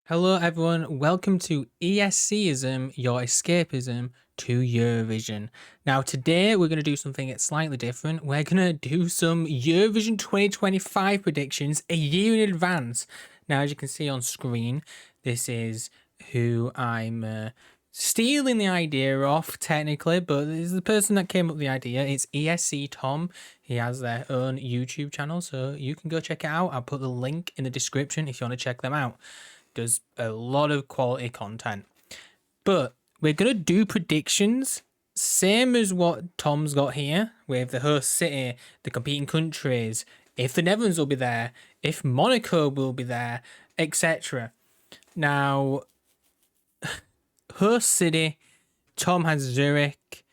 Hello, everyone. Welcome to ESCism, your escapism to Eurovision. Now, today we're going to do something that's slightly different. We're going to do some Eurovision 2025 predictions a year in advance. Now, as you can see on screen, this is who I'm stealing the idea off, technically, but this is the person that came up with the idea. It's ESC Tom. He has their own YouTube channel, so you can go check it out. I'll put the link in the description if you want to check them out. Does a lot of quality content. But we're going to do predictions, same as what Tom's got here, with the host city, the competing countries, if the Netherlands will be there, if Monaco will be there, etc. Now, host city, Tom has Zurich.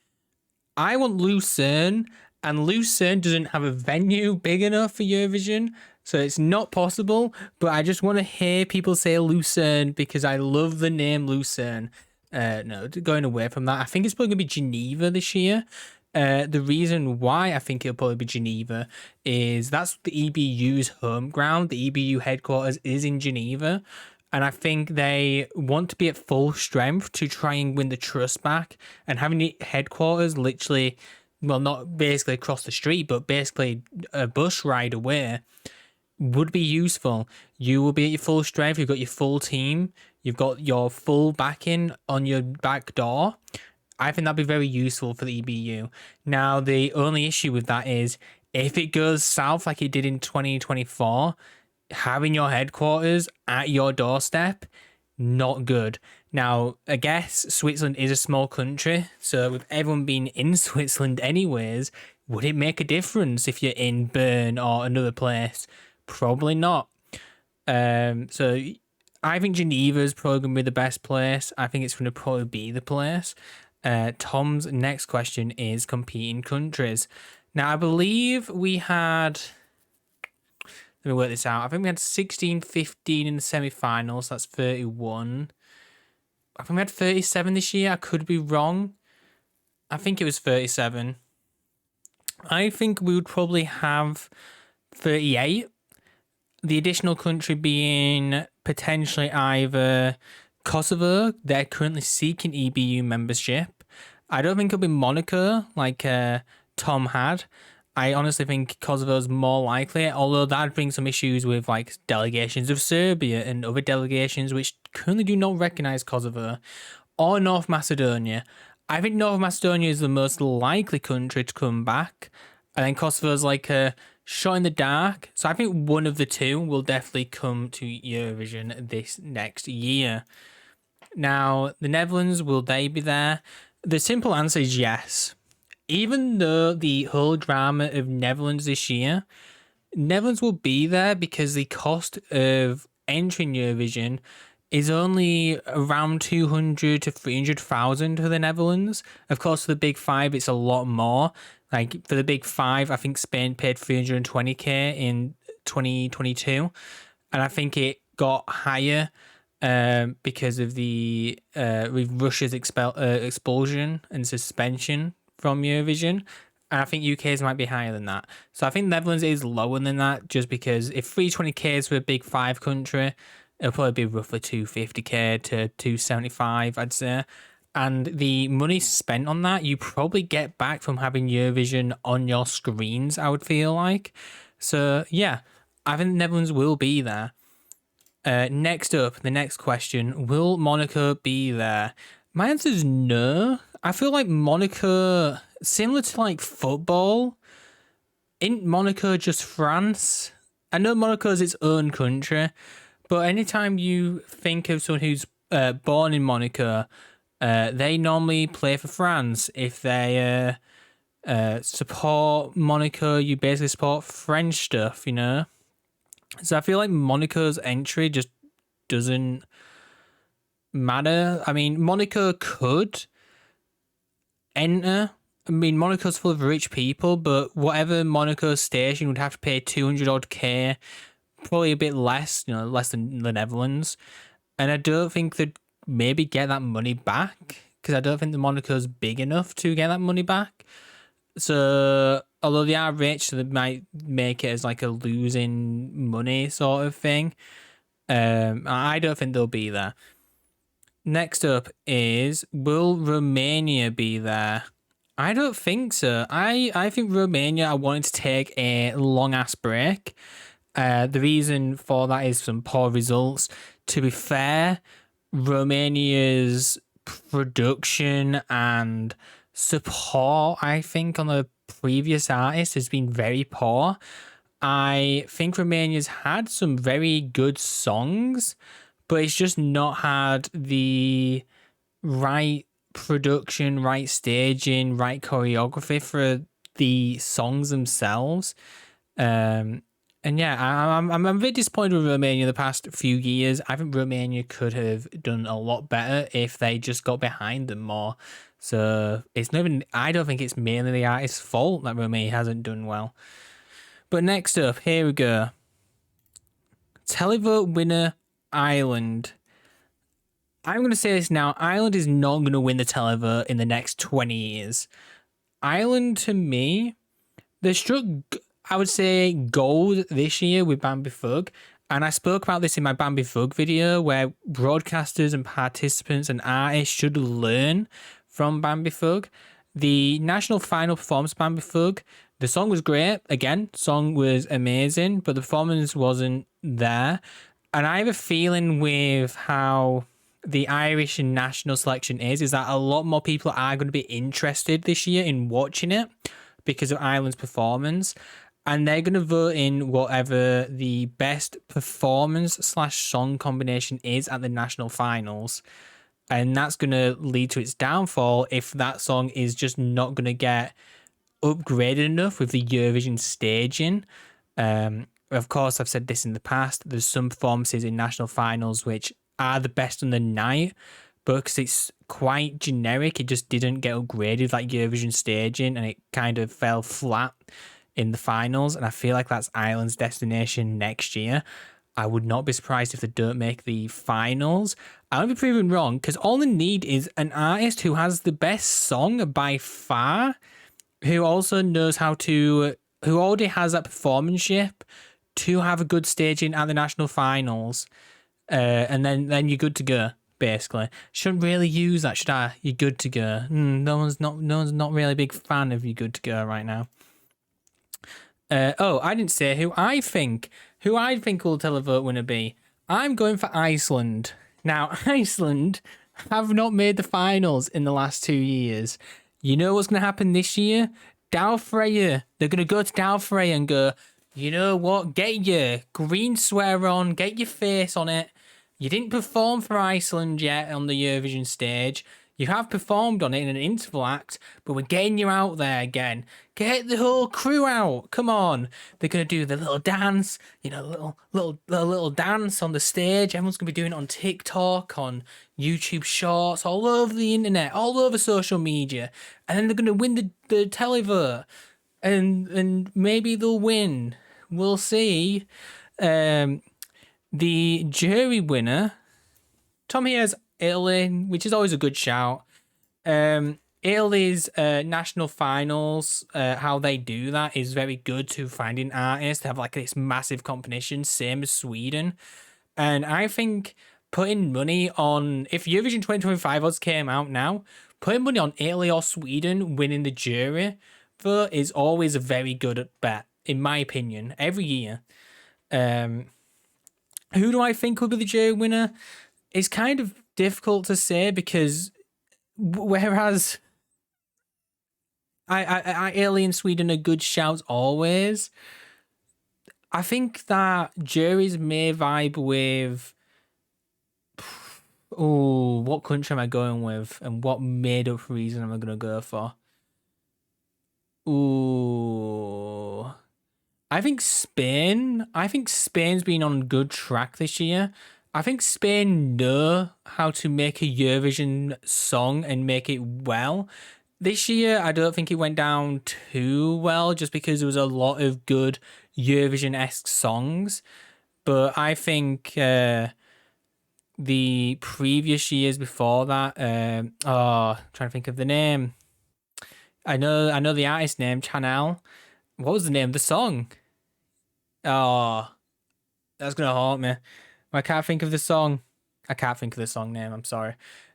I want Lucerne, and Lucerne doesn't have a venue big enough for Eurovision, so it's not possible. But I just want to hear people say Lucerne because I love the name Lucerne. No, going away from that, I think it's probably going to be Geneva this year. The reason why I think it'll probably be Geneva is that's the EBU's home ground. The EBU headquarters is in Geneva. And I think they want to be at full strength to try and win the trust back. And having the headquarters literally, well, not basically across the street, but basically a bus ride away would be useful. You will be at your full strength. You've got your full team. You've got your full backing on your back door. I think that'd be very useful for the EBU. Now, the only issue with that is if it goes south like it did in 2024, having your headquarters at your doorstep, not good. Now, I guess Switzerland is a small country, so with everyone being in Switzerland anyways, would it make a difference if you're in Bern or another place? Probably not. So I think Geneva is probably going to be the best place. I think it's going to probably be the place. Tom's next question is competing countries. Now, I believe we had... Let me work this out. I think we had 16, 15 in the semi-finals. That's 31. I think we had 37 this year. I could be wrong. I think it was 37. I think we would probably have 38. The additional country being potentially either Kosovo. They're currently seeking EBU membership. I don't think it'll be Monaco like Tom had. I honestly think Kosovo is more likely, although that brings some issues with like delegations of Serbia and other delegations which currently do not recognise Kosovo, or North Macedonia. I think North Macedonia is the most likely country to come back, and then Kosovo is like a shot in the dark. So I think one of the two will definitely come to Eurovision this next year. Now, the Netherlands, will they be there? The simple answer is yes. Even though the whole drama of Netherlands this year, Netherlands will be there because the cost of entering Eurovision is only around 200 to 300,000 for the Netherlands. Of course, for the Big Five, it's a lot more. Like for the Big Five, I think Spain paid 320k in 2022, and I think it got higher because of the with Russia's expulsion and suspension from Eurovision, and I think UK's might be higher than that. So I think Netherlands is lower than that, just because if 320k is for a Big Five country, it'll probably be roughly 250k to 275, I'd say. And the money spent on that, you probably get back from having Eurovision on your screens, I would feel like. So yeah, I think Netherlands will be there. Next up, the next question, will Monaco be there? My answer is no. I feel like Monaco, similar to like football, isn't Monaco just France? I know Monaco is its own country, but anytime you think of someone who's born in Monaco, they normally play for France. If they support Monaco, you basically support French stuff, you know? So I feel like Monaco's entry just doesn't matter. I mean, Monaco could enter. I mean, Monaco's full of rich people, but whatever Monaco station would have to pay 200 odd K, probably a bit less, you know, less than the Netherlands. And I don't think they'd maybe get that money back, because I don't think the Monaco's big enough to get that money back. So, although they are rich, so they might make it as like a losing money sort of thing. I don't think they'll be there. Next up is, will Romania be there? I don't think so. I think Romania are wanting to take a long ass break. The reason for that is some poor results. To be fair, Romania's production and support, I think, on the previous artist has been very poor. I think Romania's had some very good songs, but it's just not had the right production, right staging, right choreography for the songs themselves. And yeah, I'm a bit disappointed with Romania the past few years. I think Romania could have done a lot better if they just got behind them more. So it's not even, I don't think it's mainly the artist's fault that Romania hasn't done well. But next up, here we go. Televote winner, Ireland. I'm going to say this now. Ireland is not going to win the televote in the next 20 years. Ireland, to me, they struck, I would say, gold this year with Bambi Fug. And I spoke about this in my Bambi Fug video, where broadcasters and participants and artists should learn from Bambi Fug. The national final performance, Bambi Fug, the song was great. Again, song was amazing, but the performance wasn't there. And I have a feeling with how the Irish national selection is that a lot more people are going to be interested this year in watching it because of Ireland's performance. And they're going to vote in whatever the best performance / song combination is at the national finals. And that's going to lead to its downfall if that song is just not going to get upgraded enough with the Eurovision staging. Of course, I've said this in the past. There's some performances in national finals which are the best on the night, but because it's quite generic, it just didn't get upgraded like Eurovision staging, and it kind of fell flat in the finals. And I feel like that's Ireland's destination next year. I would not be surprised if they don't make the finals. I'll be proven wrong, because all they need is an artist who has the best song by far, who also knows how to, who already has that performanceship to have a good staging at the national finals. And then you're good to go, basically. Shouldn't really use that, should I? You're good to go. No one's not really a big fan of you good to go right now. I didn't say who I think will televote winner be. I'm going for Iceland. Now, Iceland have not made the finals in the last 2 years. You know what's going to happen this year? Dalfreyr. They're going to go to Dalfreyr and go, you know what? Get your green sweater on. Get your face on it. You didn't perform for Iceland yet on the Eurovision stage. You have performed on it in an interval act, but we're getting you out there again. Get the whole crew out. Come on. They're going to do the little dance, you know, little dance on the stage. Everyone's going to be doing it on TikTok, on YouTube Shorts, all over the internet, all over social media. And then they're going to win the televote. And maybe they'll win. We'll see. The jury winner, Tom here's Italy, which is always a good shout. Italy's national finals, how they do that is very good to finding artists. They have like this massive competition, same as Sweden. And I think putting money on, if Eurovision 2025 odds came out now, putting money on Italy or Sweden winning the jury vote is always a very good bet, in my opinion, every year. Who do I think will be the jury winner? It's kind of difficult to say because whereas Italy and Sweden are good shouts always, I think that juries may vibe with, what country am I going with and what made up reason am I going to go for? I think Spain. I think Spain's been on good track this year. I think Spain know how to make a Eurovision song and make it well. This year, I don't think it went down too well just because there was a lot of good Eurovision-esque songs. But I think the previous years before that, trying to think of the name. I know the artist name, Chanel. What was the name of the song? Oh, that's gonna haunt me. I can't think of the song. I can't think of the song name. I'm sorry.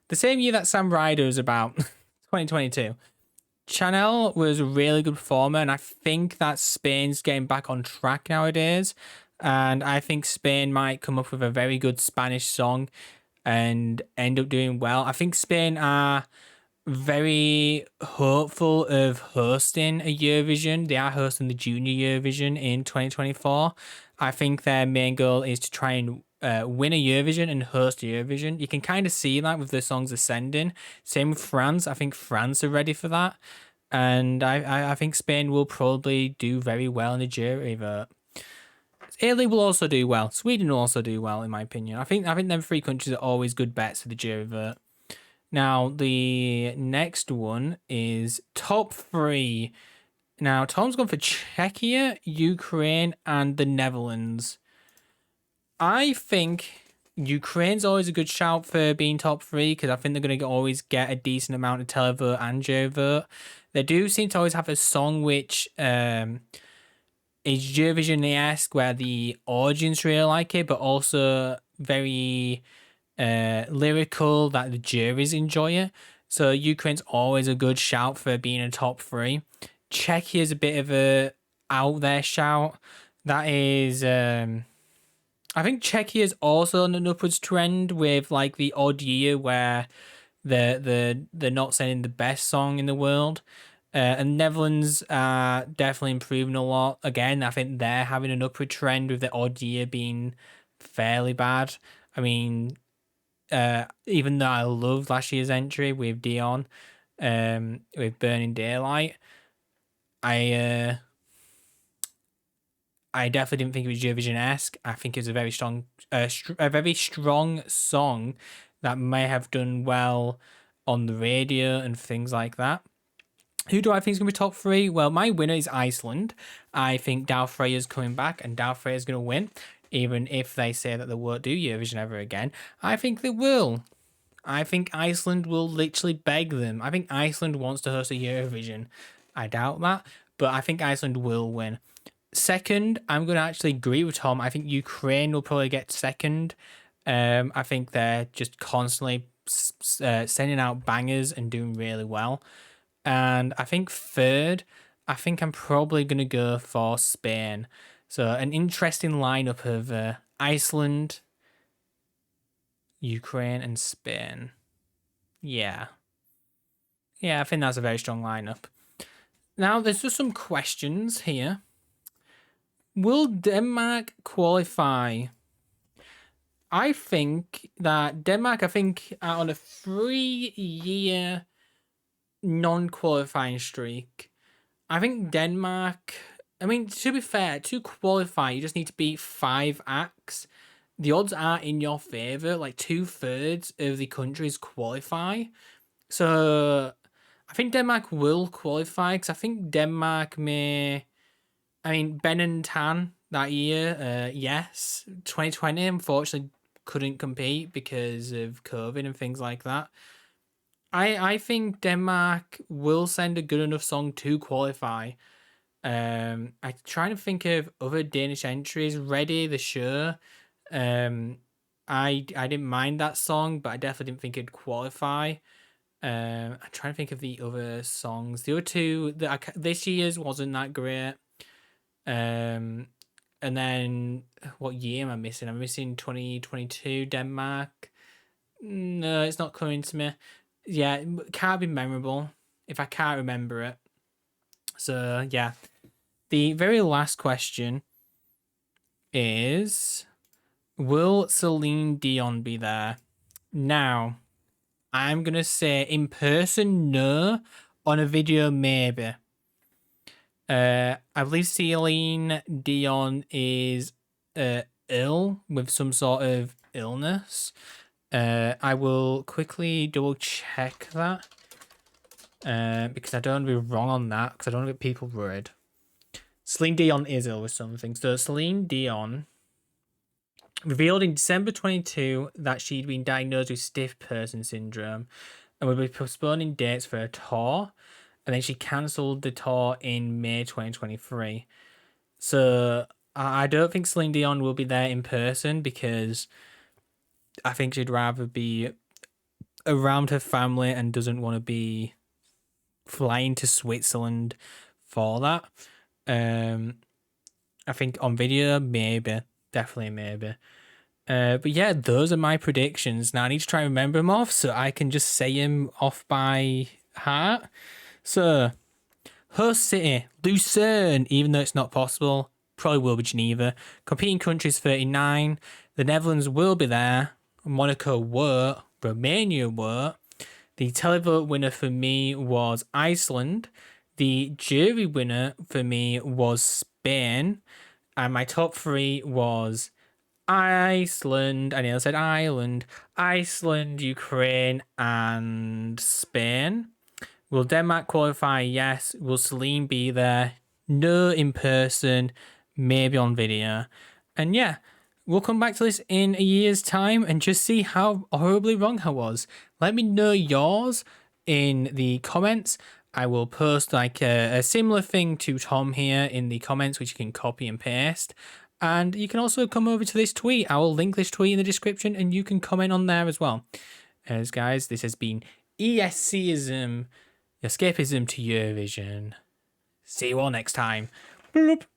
The same year that Sam Ryder was about, 2022. Chanel was a really good performer, and I think that Spain's getting back on track nowadays. And I think Spain might come up with a very good Spanish song and end up doing well. I think Spain are very hopeful of hosting a Eurovision. They are hosting the Junior Eurovision in 2024. I think their main goal is to try and win a Eurovision and host a Eurovision. You can kind of see that with the songs ascending. Same with France. I think France are ready for that. And I think Spain will probably do very well in the jury vote. Italy will also do well. Sweden will also do well, in my opinion. I think them three countries are always good bets for the jury vote. Now, the next one is top three. Now, Tom's gone for Czechia, Ukraine, and the Netherlands. I think Ukraine's always a good shout for being top three because I think they're going to always get a decent amount of televote and jury vote. They do seem to always have a song which is Eurovision-esque where the audience really like it, but also very lyrical that the juries enjoy it. So Ukraine's always a good shout for being a top three. Czechia is a bit of a out there shout. That is, I think Czechia is also on an upwards trend with like the odd year where they're not sending the best song in the world. And Netherlands are definitely improving a lot. Again, I think they're having an upward trend with the odd year being fairly bad. I mean, even though I loved last year's entry with Dion, with Burning Daylight, I definitely didn't think it was Eurovision-esque. I think it was a very strong, a very strong song that may have done well on the radio and things like that. Who do I think is going to be top three? Well, my winner is Iceland. I think Dal Freyja's coming back and Dal Freyja's going to win. Even if they say that they won't do Eurovision ever again. I think they will. I think Iceland will literally beg them. I think Iceland wants to host a Eurovision. I doubt that. But I think Iceland will win. Second, I'm going to actually agree with Tom. I think Ukraine will probably get second. I think they're just constantly sending out bangers and doing really well. And I think third, I think I'm probably going to go for Spain. So an interesting lineup of Iceland, Ukraine, and Spain. Yeah. Yeah, I think that's a very strong lineup. Now, there's just some questions here. Will Denmark qualify? I think that Denmark, are on a 3-year non-qualifying streak. I think Denmark, to be fair, to qualify, you just need to beat 5 acts. The odds are in your favour. Like 2/3 of the countries qualify. So I think Denmark will qualify because I think Denmark may... Ben and Tan that year, yes. 2020, unfortunately, couldn't compete because of COVID and things like that. I think Denmark will send a good enough song to qualify. I'm trying to think of other Danish entries. Ready, the show. I didn't mind that song, but I definitely didn't think it'd qualify. I'm trying to think of the other songs. The other two, this year's wasn't that great. And then what year am I missing? I'm missing 2022 Denmark. No, it's not coming to me. Yeah, it can't be memorable if I can't remember it. So yeah, the very last question is, will Celine Dion be there? Now, I'm gonna say in person, no. On a video, maybe. I believe Celine Dion is ill with some sort of illness. I will quickly double check that because I don't want to be wrong on that because I don't want to get people worried. Celine Dion is ill with something. So Celine Dion revealed in December 22 that she'd been diagnosed with stiff person syndrome and would be postponing dates for a tour. And then she cancelled the tour in May 2023. So I don't think Celine Dion will be there in person because I think she'd rather be around her family and doesn't want to be flying to Switzerland for that. I think on video, maybe. Definitely maybe. But yeah, those are my predictions. Now I need to try and remember them off so I can just say them off by heart. So, host city, Lucerne, even though it's not possible. Probably will be Geneva. Competing countries, 39. The Netherlands will be there. Monaco won't. Romania won't. The televote winner for me was Iceland. The jury winner for me was Spain. And my top three was Iceland. I nearly said Ireland. Iceland, Ukraine, and Spain. Will Denmark qualify? Yes. Will Celine be there? No, in person. Maybe on video. And yeah, we'll come back to this in a year's time and just see how horribly wrong I was. Let me know yours in the comments. I will post like a similar thing to Tom here in the comments, which you can copy and paste. And you can also come over to this tweet. I will link this tweet in the description and you can comment on there as well. As guys, this has been ESCism, escapism to Eurovision. See you all next time. Bloop.